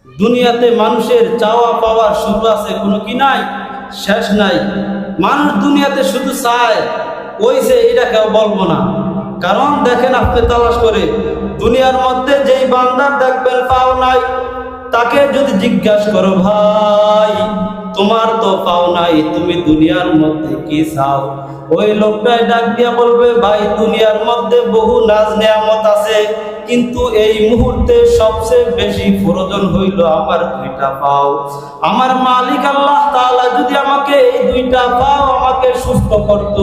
দুনিয়াতে মানুষের চাওয়া পাওয়ার শুরু আছে, কোনো কি নাই, শেষ নাই। মানুষ দুনিয়াতে শুধু চায়, ওই যে এটা কেউ বলবো না। কারণ দেখেন, আপনি তালাশ করে দুনিয়ার মধ্যে যেই বান্দার দেখবেন পাও নাই, তাকে যদি জিজ্ঞাসা করো ভাই তোমার তো পাও নাই, তুমি দুনিয়ার মধ্যে কি চাও, ওই লোকটাই ডাক দিয়া বলবে ভাই দুনিয়ার মধ্যে বহু নাজ নেয়ামত আছে, কিন্তু এই মুহূর্তে সবচেয়ে বেশি প্রয়োজন হইল আমার দুইটা পাও। আমার মালিক আল্লাহ তাআলা যদি আমাকে এই দুইটা পাও আমাকে সুস্থ করত,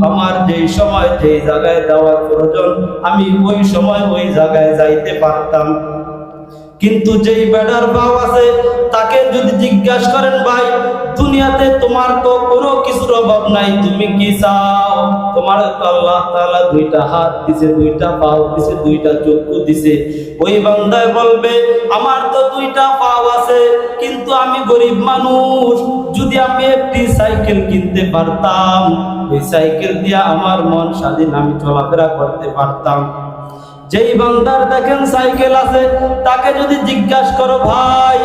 আমার যেই সময় যেই জায়গায় যাওয়ার প্রয়োজন আমি ওই সময় ওই জায়গায় যাইতে পারতাম। কিন্তু যেই বেটার পাও আছে তাকে যদি জিজ্ঞাসা করেন ভাই দুনিয়াতে তোমার তো কোনো কিছুর অভাব নাই, তুমি কি চাও, তোমার তো আল্লাহ তাআলা দুইটা হাত দিছে, দুইটা পাও দিছে, দুইটা চক্ষু দিছে, ওই বান্দায় বলবে আমার তো দুইটা পাও আছে, কিন্তু আমি গরিব মানুষ, যদি আমি একটি সাইকেল কিনতে পারতাম ওই সাইকেল দিয়া আমার মন স্বাধীন আমি চলাফেরা করতে পারতাম। যেই বান্দার দেখেন সাইকেল আছে তাকে যদি জিজ্ঞাসা করো ভাই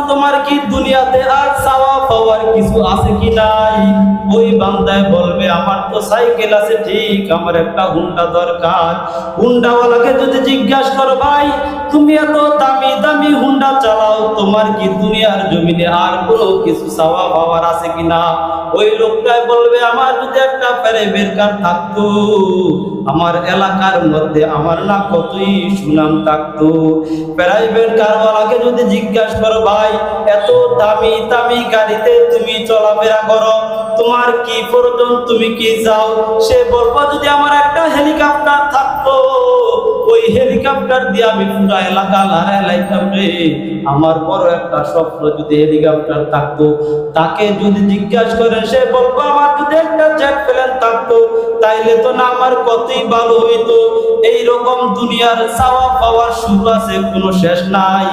তোমার কি দুনিয়াতে আর চাওয়া পাওয়ার কিছু আছে কি নাই, ওই বান্দায় বলবে আমার তো সাইকেল আছে ঠিক, আমার একটা হুন্ডা দরকার। হুন্ডাওয়ালাকে যদি জিজ্ঞাসা করো ভাই তুমি এত দামি দামি হুন্ডা চালাও, তোমার কি দুনিয়ার জমিনে আর কোনো কিছু চাওয়া পাওয়ার আছে কিনা, ওই লোকটাই বলবে আমার যদি একটা প্রাইভেট কার থাকতো, আমার এলাকার মধ্যে আমার না কতই সুনাম থাকতো। প্রাইভেট কারওয়ালাকে যদি জিজ্ঞাসা করো ভাই এত দামি দামি গাড়িতে তুমি চলাফেরা করো, তোমার কি প্রয়োজন, তুমি কি চাও, সে বলবো যদি আমার একটা হেলিকপ্টার থাকতো, ওই হেলিকপ্টার দিয়ে আমি পুরো এলাকা লড়াই লাইতাম রে, আমার বড় একটা স্বপ্ন যদি হেলিকপ্টার থাকতো। তাকে যদি জিজ্ঞাসা করেন সে বলবো আমার যদি একটা জেট প্লেন থাকতো, তাইলে তো না আমার কতই ভালো হইতো। এইরকম দুনিয়ার চাওয়া পাওয়ার শুরু আছে, কোনো শেষ নাই।